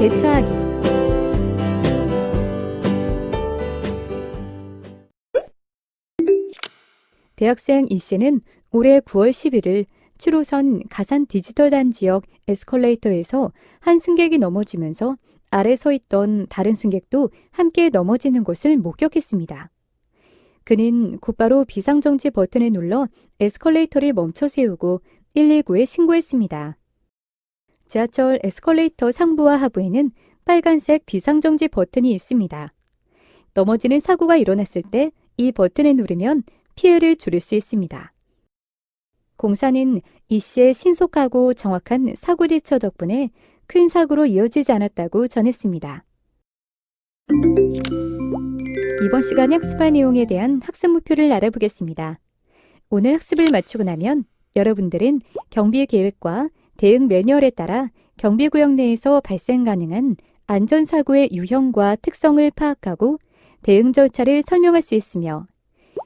대처하기. 대학생 이 씨는 올해 9월 11일 7호선 가산 디지털 단지역 에스컬레이터에서 한 승객이 넘어지면서 아래 서 있던 다른 승객도 함께 넘어지는 것을 목격했습니다. 그는 곧바로 비상정지 버튼을 눌러 에스컬레이터를 멈춰 세우고 119에 신고했습니다. 지하철 에스컬레이터 상부와 하부에는 빨간색 비상정지 버튼이 있습니다. 넘어지는 사고가 일어났을 때 이 버튼을 누르면 피해를 줄일 수 있습니다. 공사는 이 씨의 신속하고 정확한 사고 대처 덕분에 큰 사고로 이어지지 않았다고 전했습니다. 이번 시간에 학습할 내용에 대한 학습 목표를 알아보겠습니다. 오늘 학습을 마치고 나면 여러분들은 경비 계획과 대응 매뉴얼에 따라 경비구역 내에서 발생 가능한 안전사고의 유형과 특성을 파악하고 대응 절차를 설명할 수 있으며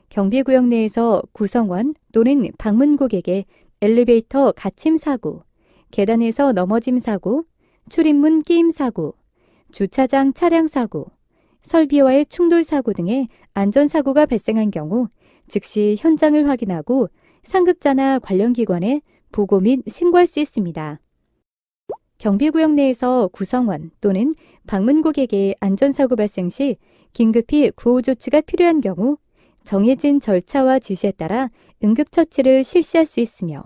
경비구역 내에서 구성원 또는 방문 고객의 엘리베이터 갇힘 사고, 계단에서 넘어짐 사고, 출입문 끼임 사고, 주차장 차량 사고, 설비와의 충돌 사고 등의 안전사고가 발생한 경우 즉시 현장을 확인하고 상급자나 관련 기관에 보고 및 신고할 수 있습니다. 경비구역 내에서 구성원 또는 방문 고객의 안전사고 발생 시 긴급히 구호조치가 필요한 경우 정해진 절차와 지시에 따라 응급처치를 실시할 수 있으며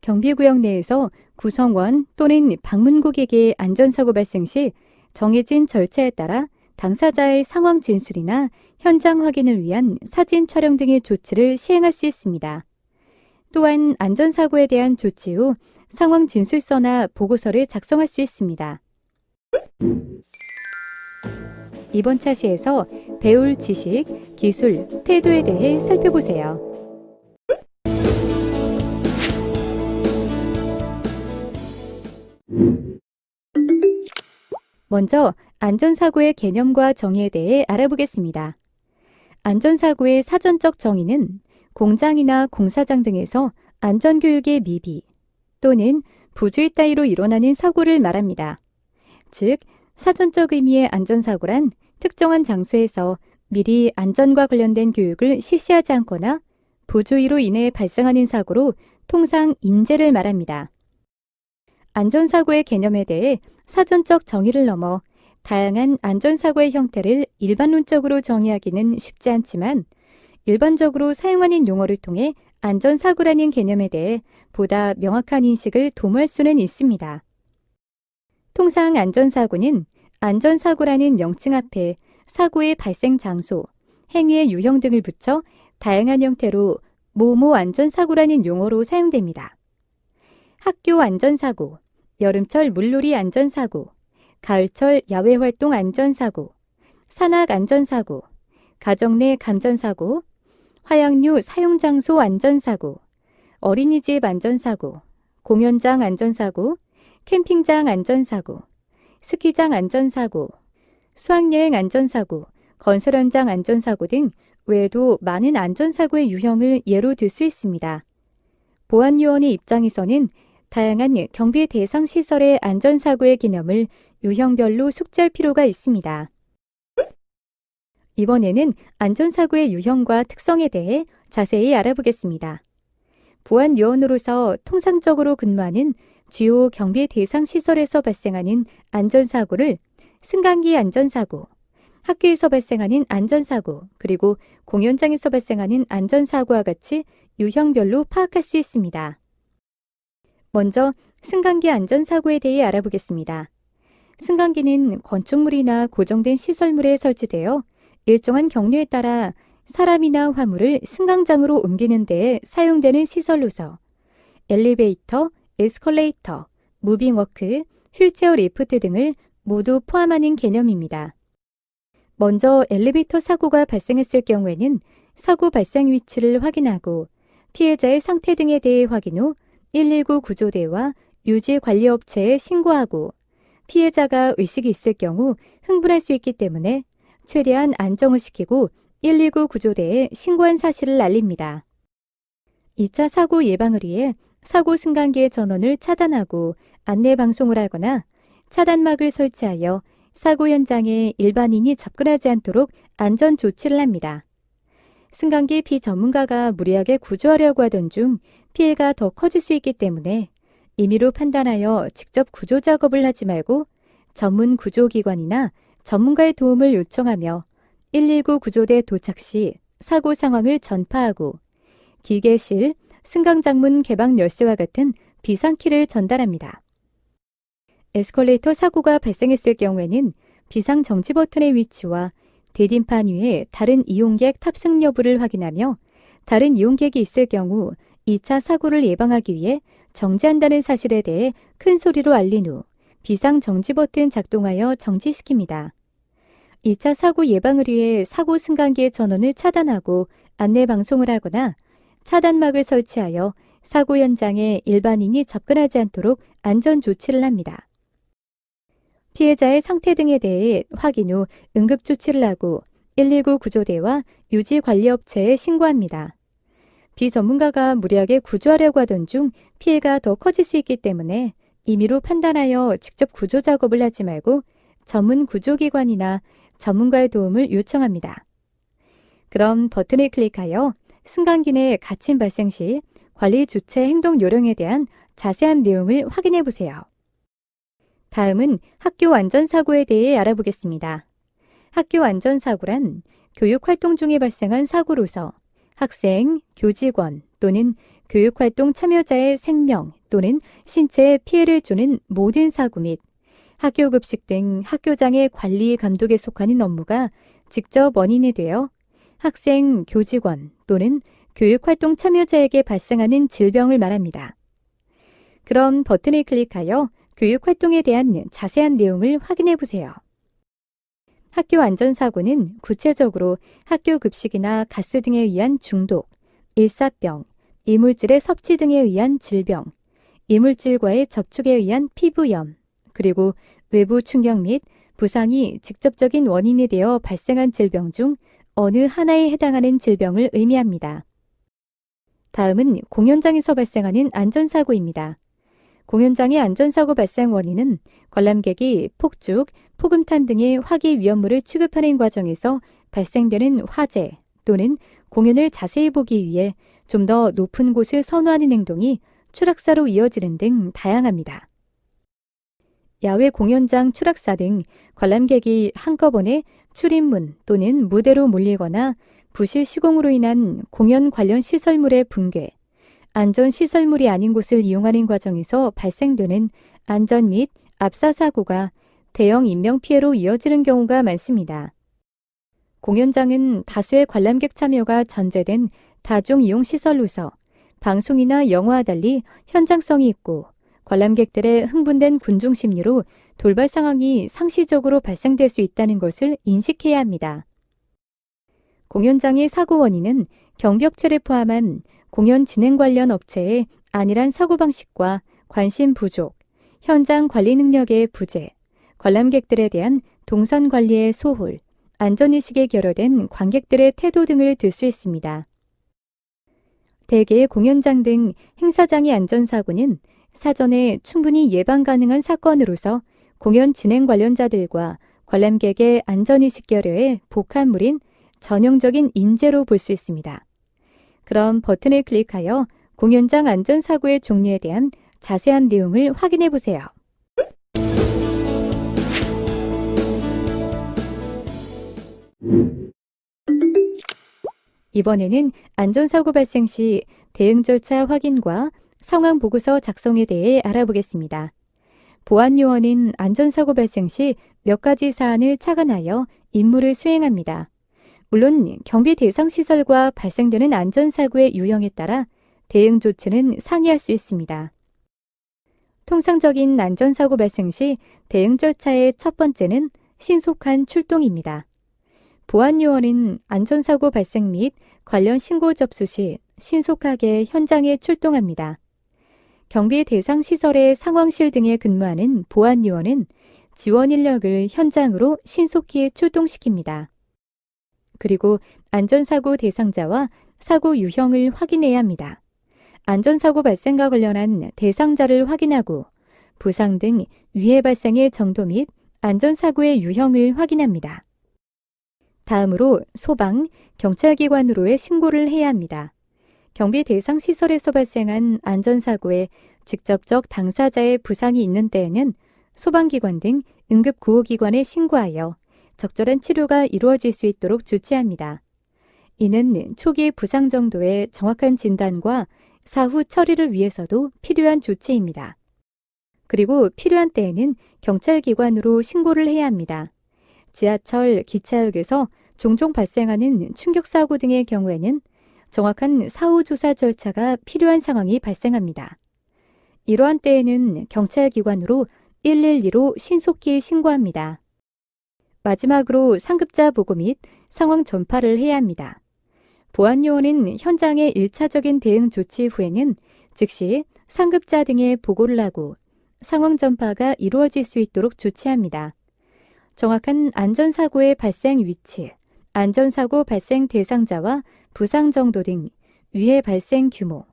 경비구역 내에서 구성원 또는 방문 고객의 안전사고 발생 시 정해진 절차에 따라 당사자의 상황 진술이나 현장 확인을 위한 사진 촬영 등의 조치를 시행할 수 있습니다. 또한 안전사고에 대한 조치 후 상황 진술서나 보고서를 작성할 수 있습니다. 이번 차시에서 배울 지식, 기술, 태도에 대해 살펴보세요. 먼저 안전사고의 개념과 정의에 대해 알아보겠습니다. 안전사고의 사전적 정의는 공장이나 공사장 등에서 안전교육의 미비 또는 부주의 따위로 일어나는 사고를 말합니다. 즉, 사전적 의미의 안전사고란 특정한 장소에서 미리 안전과 관련된 교육을 실시하지 않거나 부주의로 인해 발생하는 사고로 통상 인재를 말합니다. 안전사고의 개념에 대해 사전적 정의를 넘어 다양한 안전사고의 형태를 일반론적으로 정의하기는 쉽지 않지만 일반적으로 사용하는 용어를 통해 안전사고라는 개념에 대해 보다 명확한 인식을 도모할 수는 있습니다. 통상 안전사고는 안전사고라는 명칭 앞에 사고의 발생 장소, 행위의 유형 등을 붙여 다양한 형태로 뭐뭐 안전사고라는 용어로 사용됩니다. 학교 안전사고, 여름철 물놀이 안전사고, 가을철 야외활동 안전사고, 산악 안전사고, 가정 내 감전사고, 화약류 사용장소 안전사고, 어린이집 안전사고, 공연장 안전사고, 캠핑장 안전사고, 스키장 안전사고, 수학여행 안전사고, 건설 현장 안전사고 등 외에도 많은 안전사고의 유형을 예로 들 수 있습니다. 보안요원의 입장에서는 다양한 경비 대상 시설의 안전사고의 개념을 유형별로 숙지할 필요가 있습니다. 이번에는 안전사고의 유형과 특성에 대해 자세히 알아보겠습니다. 보안요원으로서 통상적으로 근무하는 주요 경비 대상 시설에서 발생하는 안전사고를 승강기 안전사고, 학교에서 발생하는 안전사고, 그리고 공연장에서 발생하는 안전사고와 같이 유형별로 파악할 수 있습니다. 먼저 승강기 안전사고에 대해 알아보겠습니다. 승강기는 건축물이나 고정된 시설물에 설치되어 일정한 경로에 따라 사람이나 화물을 승강장으로 옮기는 데에 사용되는 시설로서 엘리베이터, 에스컬레이터, 무빙워크, 휠체어 리프트 등을 모두 포함하는 개념입니다. 먼저 엘리베이터 사고가 발생했을 경우에는 사고 발생 위치를 확인하고 피해자의 상태 등에 대해 확인 후 119 구조대와 유지관리업체에 신고하고 피해자가 의식이 있을 경우 흥분할 수 있기 때문에 최대한 안정을 시키고 119 구조대에 신고한 사실을 알립니다. 2차 사고 예방을 위해 사고 승강기의 전원을 차단하고 안내 방송을 하거나 차단막을 설치하여 사고 현장에 일반인이 접근하지 않도록 안전 조치를 합니다. 승강기 비전문가가 무리하게 구조하려고 하던 중 피해가 더 커질 수 있기 때문에 임의로 판단하여 직접 구조 작업을 하지 말고 전문 구조기관이나 전문가의 도움을 요청하며 119 구조대 도착 시 사고 상황을 전파하고 기계실, 승강장문 개방 열쇠와 같은 비상키를 전달합니다. 에스컬레이터 사고가 발생했을 경우에는 비상 정지 버튼의 위치와 대dim판 위에 다른 이용객 탑승 여부를 확인하며 다른 이용객이 있을 경우 2차 사고를 예방하기 위해 정지한다는 사실에 대해 큰 소리로 알린 후 비상 정지 버튼 작동하여 정지시킵니다. 2차 사고 예방을 위해 사고 승강기의 전원을 차단하고 안내 방송을 하거나 차단막을 설치하여 사고 현장에 일반인이 접근하지 않도록 안전 조치를 합니다. 피해자의 상태 등에 대해 확인 후 응급조치를 하고 119 구조대와 유지관리업체에 신고합니다. 비전문가가 무리하게 구조하려고 하던 중 피해가 더 커질 수 있기 때문에 임의로 판단하여 직접 구조 작업을 하지 말고 전문 구조기관이나 전문가의 도움을 요청합니다. 그럼 버튼을 클릭하여 승강기 내 갇힘 발생 시 관리 주체 행동 요령에 대한 자세한 내용을 확인해 보세요. 다음은 학교 안전사고에 대해 알아보겠습니다. 학교 안전사고란 교육활동 중에 발생한 사고로서 학생, 교직원 또는 교육활동 참여자의 생명 또는 신체에 피해를 주는 모든 사고 및 학교 급식 등 학교장의 관리 감독에 속하는 업무가 직접 원인이 되어 학생, 교직원 또는 교육활동 참여자에게 발생하는 질병을 말합니다. 그럼 버튼을 클릭하여 교육활동에 대한 자세한 내용을 확인해 보세요. 학교 안전사고는 구체적으로 학교 급식이나 가스 등에 의한 중독, 일사병, 이물질의 섭취 등에 의한 질병, 이물질과의 접촉에 의한 피부염, 그리고 외부 충격 및 부상이 직접적인 원인이 되어 발생한 질병 중 어느 하나에 해당하는 질병을 의미합니다. 다음은 공연장에서 발생하는 안전사고입니다. 공연장의 안전사고 발생 원인은 관람객이 폭죽, 폭음탄 등의 화기 위험물을 취급하는 과정에서 발생되는 화재 또는 공연을 자세히 보기 위해 좀 더 높은 곳을 선호하는 행동이 추락사로 이어지는 등 다양합니다. 야외 공연장 추락사 등 관람객이 한꺼번에 출입문 또는 무대로 몰리거나 부실 시공으로 인한 공연 관련 시설물의 붕괴, 안전시설물이 아닌 곳을 이용하는 과정에서 발생되는 안전 및 압사 사고가 대형 인명피해로 이어지는 경우가 많습니다. 공연장은 다수의 관람객 참여가 전제된 다중이용시설로서 방송이나 영화와 달리 현장성이 있고 관람객들의 흥분된 군중 심리로 돌발 상황이 상시적으로 발생될 수 있다는 것을 인식해야 합니다. 공연장의 사고 원인은 경비업체를 포함한 공연 진행 관련 업체의 안일한 사고방식과 관심 부족, 현장 관리 능력의 부재, 관람객들에 대한 동선 관리의 소홀, 안전의식에 결여된 관객들의 태도 등을 들 수 있습니다. 대개 공연장 등 행사장의 안전사고는 사전에 충분히 예방 가능한 사건으로서 공연 진행 관련자들과 관람객의 안전의식 결여의 복합물인 전형적인 인재로 볼 수 있습니다. 그럼 버튼을 클릭하여 공연장 안전사고의 종류에 대한 자세한 내용을 확인해 보세요. 이번에는 안전사고 발생 시 대응 절차 확인과 상황 보고서 작성에 대해 알아보겠습니다. 보안요원은 안전사고 발생 시 몇 가지 사안을 착안하여 임무를 수행합니다. 물론 경비 대상 시설과 발생되는 안전사고의 유형에 따라 대응 조치는 상이할 수 있습니다. 통상적인 안전사고 발생 시 대응 절차의 첫 번째는 신속한 출동입니다. 보안요원은 안전사고 발생 및 관련 신고 접수 시 신속하게 현장에 출동합니다. 경비 대상 시설의 상황실 등에 근무하는 보안요원은 지원 인력을 현장으로 신속히 출동시킵니다. 그리고 안전사고 대상자와 사고 유형을 확인해야 합니다. 안전사고 발생과 관련한 대상자를 확인하고 부상 등 위해 발생의 정도 및 안전사고의 유형을 확인합니다. 다음으로 소방, 경찰기관으로의 신고를 해야 합니다. 경비 대상 시설에서 발생한 안전사고에 직접적 당사자의 부상이 있는 때에는 소방기관 등 응급구호기관에 신고하여 적절한 치료가 이루어질 수 있도록 조치합니다. 이는 초기 부상 정도의 정확한 진단과 사후 처리를 위해서도 필요한 조치입니다. 그리고 필요한 때에는 경찰기관으로 신고를 해야 합니다. 지하철, 기차역에서 종종 발생하는 충격사고 등의 경우에는 정확한 사후 조사 절차가 필요한 상황이 발생합니다. 이러한 때에는 경찰기관으로 112로 신속히 신고합니다. 마지막으로 상급자 보고 및 상황 전파를 해야 합니다. 보안요원은 현장의 1차적인 대응 조치 후에는 즉시 상급자 등에 보고를 하고 상황 전파가 이루어질 수 있도록 조치합니다. 정확한 안전사고의 발생 위치, 안전사고 발생 대상자와 부상 정도 등 위해 발생 규모,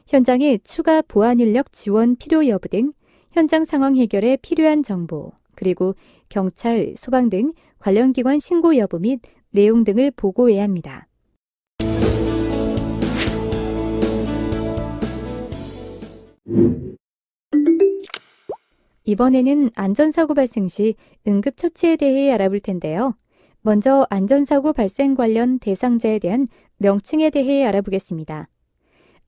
현장의 추가 보안 인력 지원 필요 여부 등 현장 상황 해결에 필요한 정보, 그리고 경찰, 소방 등 관련 기관 신고 여부 및 내용 등을 보고해야 합니다. 이번에는 안전사고 발생 시 응급처치에 대해 알아볼 텐데요. 먼저 안전사고 발생 관련 대상자에 대한 명칭에 대해 알아보겠습니다.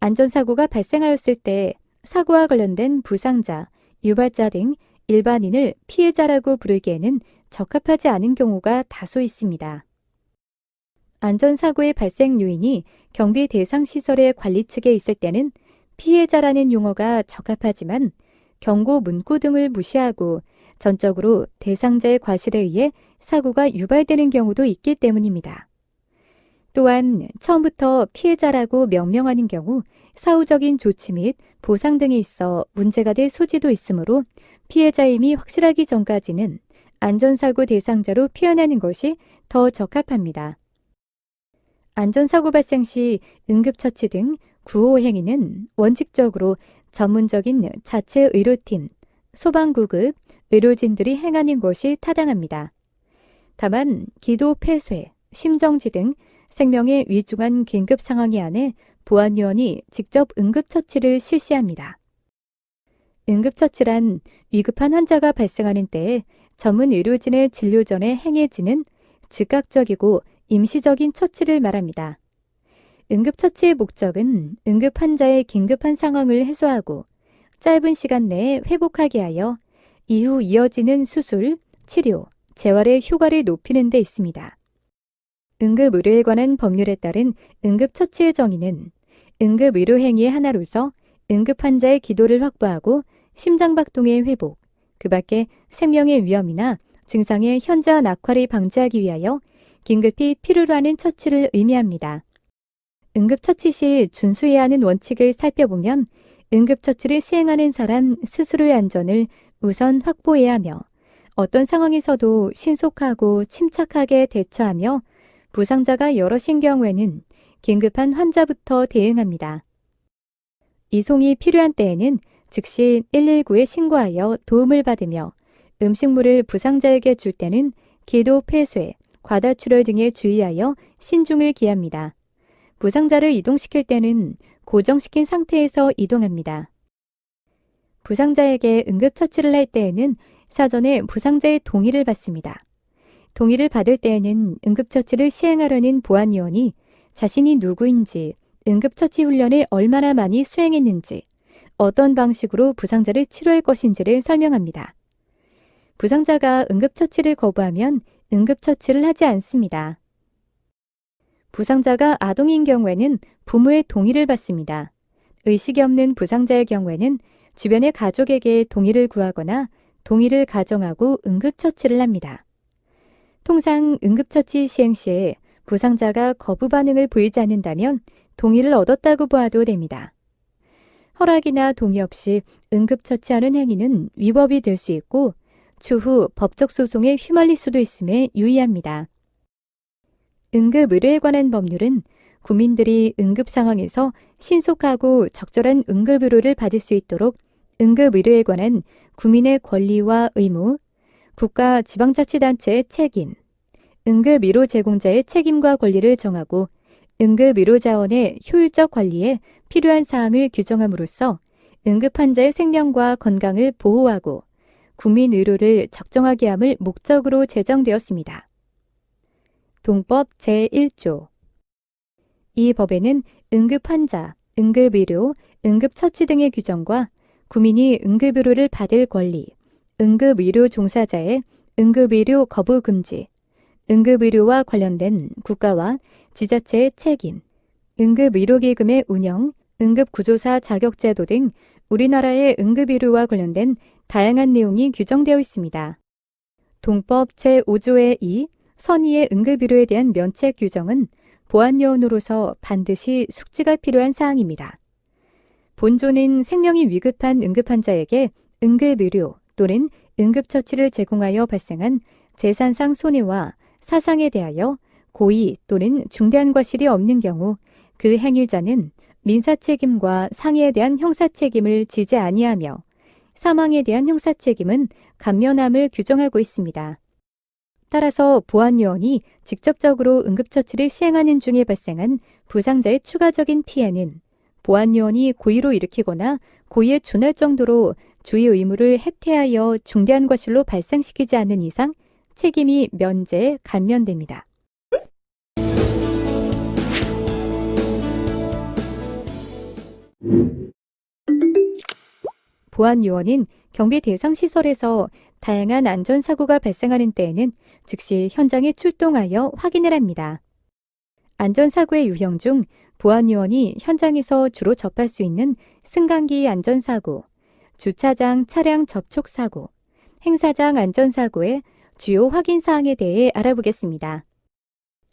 안전사고가 발생하였을 때 사고와 관련된 부상자, 유발자 등 일반인을 피해자라고 부르기에는 적합하지 않은 경우가 다소 있습니다. 안전사고의 발생 요인이 경비 대상 시설의 관리 측에 있을 때는 피해자라는 용어가 적합하지만 경고 문구 등을 무시하고 전적으로 대상자의 과실에 의해 사고가 유발되는 경우도 있기 때문입니다. 또한 처음부터 피해자라고 명명하는 경우 사후적인 조치 및 보상 등에 있어 문제가 될 소지도 있으므로 피해자임이 확실하기 전까지는 안전사고 대상자로 표현하는 것이 더 적합합니다. 안전사고 발생 시 응급처치 등 구호 행위는 원칙적으로 전문적인 자체 의료팀, 소방구급, 의료진들이 행하는 것이 타당합니다. 다만 기도 폐쇄, 심정지 등 생명에 위중한 긴급 상황에 한해 보안요원이 직접 응급처치를 실시합니다. 응급처치란 위급한 환자가 발생하는 때에 전문 의료진의 진료 전에 행해지는 즉각적이고 임시적인 처치를 말합니다. 응급처치의 목적은 응급 환자의 긴급한 상황을 해소하고 짧은 시간 내에 회복하게 하여 이후 이어지는 수술, 치료, 재활의 효과를 높이는 데 있습니다. 응급의료에 관한 법률에 따른 응급처치의 정의는 응급의료 행위의 하나로서 응급환자의 기도를 확보하고 심장박동의 회복, 그 밖에 생명의 위험이나 증상의 현저한 악화를 방지하기 위하여 긴급히 필요로 하는 처치를 의미합니다. 응급처치 시 준수해야 하는 원칙을 살펴보면 응급처치를 시행하는 사람 스스로의 안전을 우선 확보해야 하며 어떤 상황에서도 신속하고 침착하게 대처하며 부상자가 여럿인 경우에는 긴급한 환자부터 대응합니다. 이송이 필요한 때에는 즉시 119에 신고하여 도움을 받으며 음식물을 부상자에게 줄 때는 기도 폐쇄, 과다출혈 등에 주의하여 신중을 기합니다. 부상자를 이동시킬 때는 고정시킨 상태에서 이동합니다. 부상자에게 응급처치를 할 때에는 사전에 부상자의 동의를 받습니다. 동의를 받을 때에는 응급처치를 시행하려는 보안요원이 자신이 누구인지, 응급처치 훈련을 얼마나 많이 수행했는지, 어떤 방식으로 부상자를 치료할 것인지를 설명합니다. 부상자가 응급처치를 거부하면 응급처치를 하지 않습니다. 부상자가 아동인 경우에는 부모의 동의를 받습니다. 의식이 없는 부상자의 경우에는 주변의 가족에게 동의를 구하거나 동의를 가정하고 응급처치를 합니다. 통상 응급처치 시행 시에 부상자가 거부 반응을 보이지 않는다면 동의를 얻었다고 보아도 됩니다. 허락이나 동의 없이 응급처치하는 행위는 위법이 될 수 있고 추후 법적 소송에 휘말릴 수도 있음에 유의합니다. 응급의료에 관한 법률은 국민들이 응급 상황에서 신속하고 적절한 응급의료를 받을 수 있도록 응급의료에 관한 국민의 권리와 의무, 국가 지방자치단체의 책임, 응급의료 제공자의 책임과 권리를 정하고 응급의료 자원의 효율적 관리에 필요한 사항을 규정함으로써 응급환자의 생명과 건강을 보호하고 국민 의료를 적정하게 함을 목적으로 제정되었습니다. 동법 제1조. 이 법에는 응급환자, 응급의료, 응급처치 등의 규정과 국민이 응급의료를 받을 권리, 응급의료 종사자의 응급의료 거부 금지, 응급의료와 관련된 국가와 지자체의 책임, 응급의료기금의 운영, 응급구조사 자격제도 등 우리나라의 응급의료와 관련된 다양한 내용이 규정되어 있습니다. 동법 제5조의 2 선의의 응급의료에 대한 면책 규정은 보안요원으로서 반드시 숙지가 필요한 사항입니다. 본조는 생명이 위급한 응급환자에게 응급의료 또는 응급처치를 제공하여 발생한 재산상 손해와 사상에 대하여 고의 또는 중대한 과실이 없는 경우 그 행위자는 민사책임과 상해에 대한 형사책임을 지지 아니하며 사망에 대한 형사책임은 감면함을 규정하고 있습니다. 따라서 보안요원이 직접적으로 응급처치를 시행하는 중에 발생한 부상자의 추가적인 피해는 보안요원이 고의로 일으키거나 고의에 준할 정도로 주의 의무를 해태하여 중대한 과실로 발생시키지 않는 이상 책임이 면제, 감면됩니다. 보안요원은 경비 대상 시설에서 다양한 안전사고가 발생하는 때에는 즉시 현장에 출동하여 확인을 합니다. 안전사고의 유형 중 보안요원이 현장에서 주로 접할 수 있는 승강기 안전사고, 주차장 차량 접촉사고, 행사장 안전사고의 주요 확인사항에 대해 알아보겠습니다.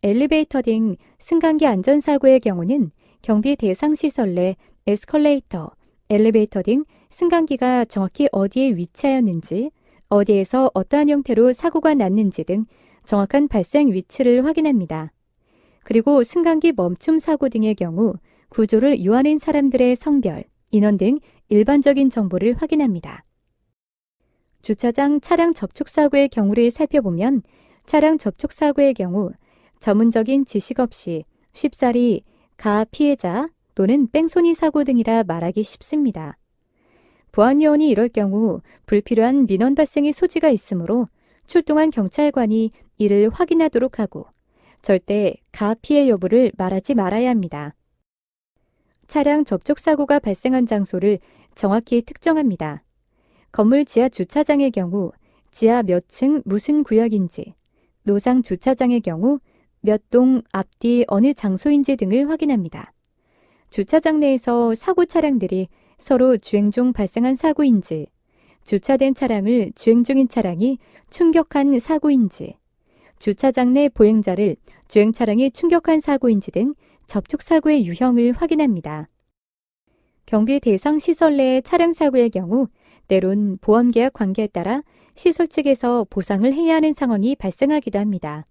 엘리베이터 등 승강기 안전사고의 경우는 경비 대상 시설 내 에스컬레이터, 엘리베이터 등 승강기가 정확히 어디에 위치하였는지, 어디에서 어떠한 형태로 사고가 났는지 등 정확한 발생 위치를 확인합니다. 그리고 승강기 멈춤 사고 등의 경우 구조를 요하는 사람들의 성별, 인원 등 일반적인 정보를 확인합니다. 주차장 차량 접촉 사고의 경우를 살펴보면 차량 접촉 사고의 경우 전문적인 지식 없이 쉽사리 가 피해자 또는 뺑소니 사고 등이라 말하기 쉽습니다. 보안요원이 이럴 경우 불필요한 민원 발생의 소지가 있으므로 출동한 경찰관이 이를 확인하도록 하고 절대 가 피해 여부를 말하지 말아야 합니다. 차량 접촉 사고가 발생한 장소를 정확히 특정합니다. 건물 지하 주차장의 경우 지하 몇 층 무슨 구역인지, 노상 주차장의 경우 몇 동 앞뒤 어느 장소인지 등을 확인합니다. 주차장 내에서 사고 차량들이 서로 주행 중 발생한 사고인지, 주차된 차량을 주행 중인 차량이 충격한 사고인지, 주차장 내 보행자를 주행 차량이 충격한 사고인지 등 접촉 사고의 유형을 확인합니다. 경비 대상 시설 내의 차량 사고의 경우 때론 보험계약 관계에 따라 시설 측에서 보상을 해야 하는 상황이 발생하기도 합니다.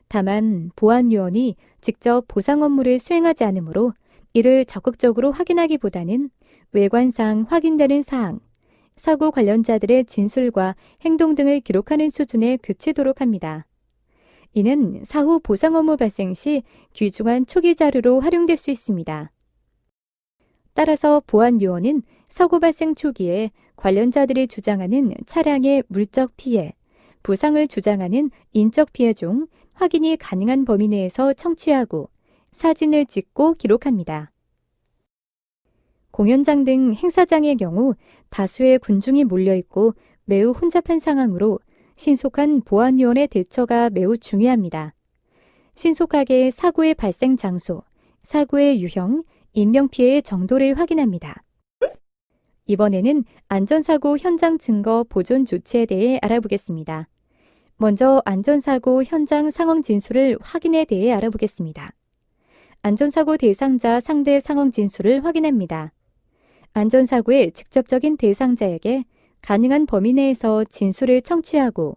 다만 보안요원이 직접 보상 업무를 수행하지 않으므로 이를 적극적으로 확인하기보다는 외관상 확인되는 사항, 사고 관련자들의 진술과 행동 등을 기록하는 수준에 그치도록 합니다. 이는 사후 보상 업무 발생 시 귀중한 초기 자료로 활용될 수 있습니다. 따라서 보안요원은 사고 발생 초기에 관련자들이 주장하는 차량의 물적 피해, 부상을 주장하는 인적 피해 중 확인이 가능한 범위 내에서 청취하고 사진을 찍고 기록합니다. 공연장 등 행사장의 경우 다수의 군중이 몰려있고 매우 혼잡한 상황으로 신속한 보안요원의 대처가 매우 중요합니다. 신속하게 사고의 발생 장소, 사고의 유형, 인명피해의 정도를 확인합니다. 이번에는 안전사고 현장 증거 보존 조치에 대해 알아보겠습니다. 먼저 안전사고 현장 상황 진술을 확인에 대해 알아보겠습니다. 안전사고 대상자 상대 상황 진술을 확인합니다. 안전사고의 직접적인 대상자에게 가능한 범위 내에서 진술을 청취하고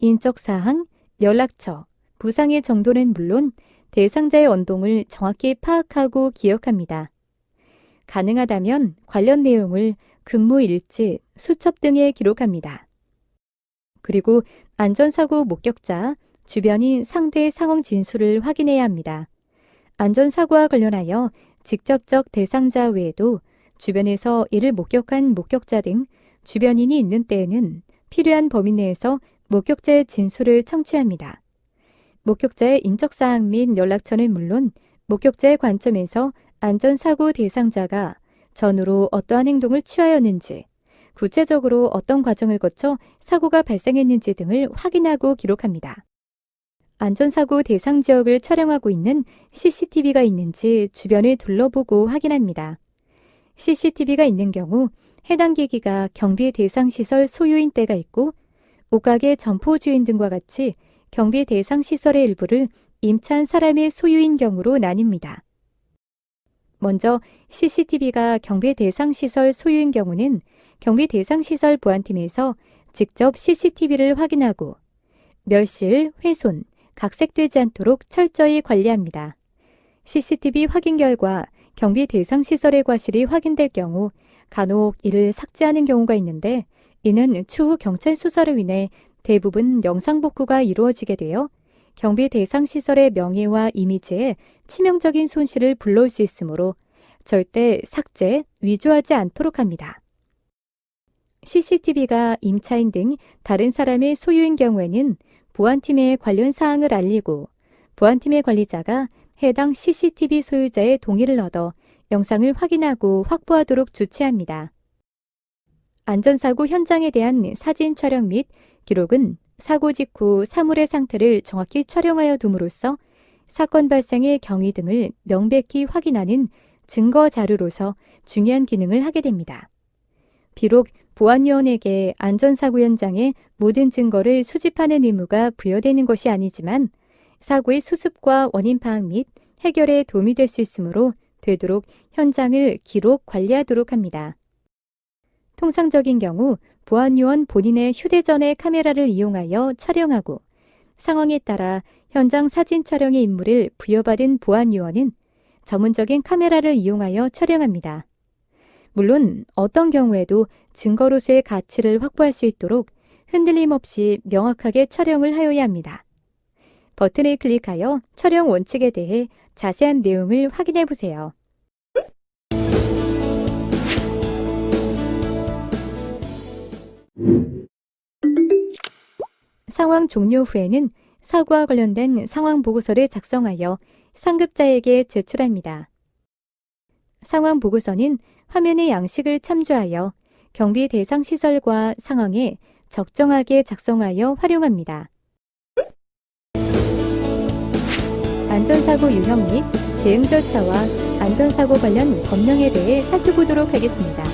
인적사항, 연락처, 부상의 정도는 물론 대상자의 언동을 정확히 파악하고 기억합니다. 가능하다면 관련 내용을 근무 일지, 수첩 등에 기록합니다. 그리고 안전사고 목격자, 주변인 상대 상황 진술을 확인해야 합니다. 안전사고와 관련하여 직접적 대상자 외에도 주변에서 이를 목격한 목격자 등 주변인이 있는 때에는 필요한 범위 내에서 목격자의 진술을 청취합니다. 목격자의 인적사항 및 연락처는 물론 목격자의 관점에서 안전사고 대상자가 전후로 어떠한 행동을 취하였는지, 구체적으로 어떤 과정을 거쳐 사고가 발생했는지 등을 확인하고 기록합니다. 안전사고 대상 지역을 촬영하고 있는 CCTV가 있는지 주변을 둘러보고 확인합니다. CCTV가 있는 경우 해당 계기가 경비 대상 시설 소유인 때가 있고 옷가게 점포주인 등과 같이 경비 대상 시설의 일부를 임차한 사람의 소유인 경우로 나뉩니다. 먼저 CCTV가 경비 대상 시설 소유인 경우는 경비 대상 시설 보안팀에서 직접 CCTV를 확인하고 멸실, 훼손, 각색되지 않도록 철저히 관리합니다. CCTV 확인 결과 경비 대상 시설의 과실이 확인될 경우 간혹 이를 삭제하는 경우가 있는데 이는 추후 경찰 수사로 인해 대부분 영상 복구가 이루어지게 되어 경비 대상 시설의 명예와 이미지에 치명적인 손실을 불러올 수 있으므로 절대 삭제, 위조하지 않도록 합니다. CCTV가 임차인 등 다른 사람의 소유인 경우에는 보안팀에 관련 사항을 알리고 보안팀의 관리자가 해당 CCTV 소유자의 동의를 얻어 영상을 확인하고 확보하도록 조치합니다. 안전사고 현장에 대한 사진 촬영 및 기록은 사고 직후 사물의 상태를 정확히 촬영하여 둠으로써 사건 발생의 경위 등을 명백히 확인하는 증거 자료로서 중요한 기능을 하게 됩니다. 비록 보안요원에게 안전사고 현장의 모든 증거를 수집하는 의무가 부여되는 것이 아니지만 사고의 수습과 원인 파악 및 해결에 도움이 될 수 있으므로 되도록 현장을 기록 관리하도록 합니다. 통상적인 경우 보안요원 본인의 휴대전화 카메라를 이용하여 촬영하고 상황에 따라 현장 사진 촬영의 임무를 부여받은 보안요원은 전문적인 카메라를 이용하여 촬영합니다. 물론 어떤 경우에도 증거로서의 가치를 확보할 수 있도록 흔들림 없이 명확하게 촬영을 하여야 합니다. 버튼을 클릭하여 촬영 원칙에 대해 자세한 내용을 확인해 보세요. 상황 종료 후에는 사고와 관련된 상황 보고서를 작성하여 상급자에게 제출합니다. 상황 보고서는 화면의 양식을 참조하여 경비 대상 시설과 상황에 적정하게 작성하여 활용합니다. 안전사고 유형 및 대응 절차와 안전사고 관련 법령에 대해 살펴보도록 하겠습니다.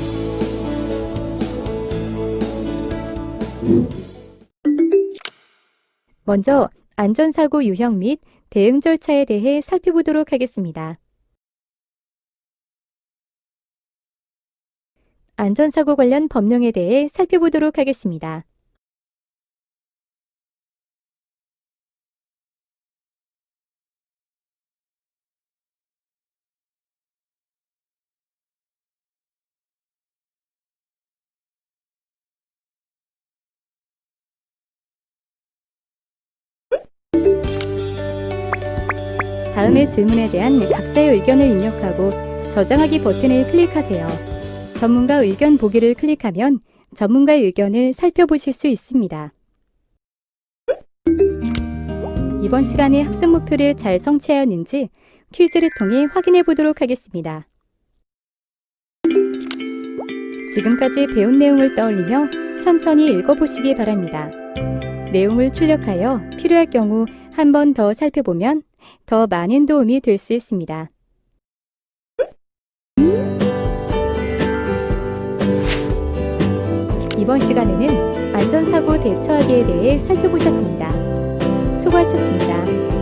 먼저 안전사고 유형 및 대응 절차에 대해 살펴보도록 하겠습니다. 안전사고 관련 법령에 대해 살펴보도록 하겠습니다. 다음의 질문에 대한 각자의 의견을 입력하고 저장하기 버튼을 클릭하세요. 전문가 의견 보기를 클릭하면 전문가의 의견을 살펴보실 수 있습니다. 이번 시간에 학습 목표를 잘 성취하였는지 퀴즈를 통해 확인해 보도록 하겠습니다. 지금까지 배운 내용을 떠올리며 천천히 읽어보시기 바랍니다. 내용을 출력하여 필요할 경우 한 번 더 살펴보면 더 많은 도움이 될 수 있습니다. 이번 시간에는 안전사고 대처하기에 대해 살펴보셨습니다. 수고하셨습니다.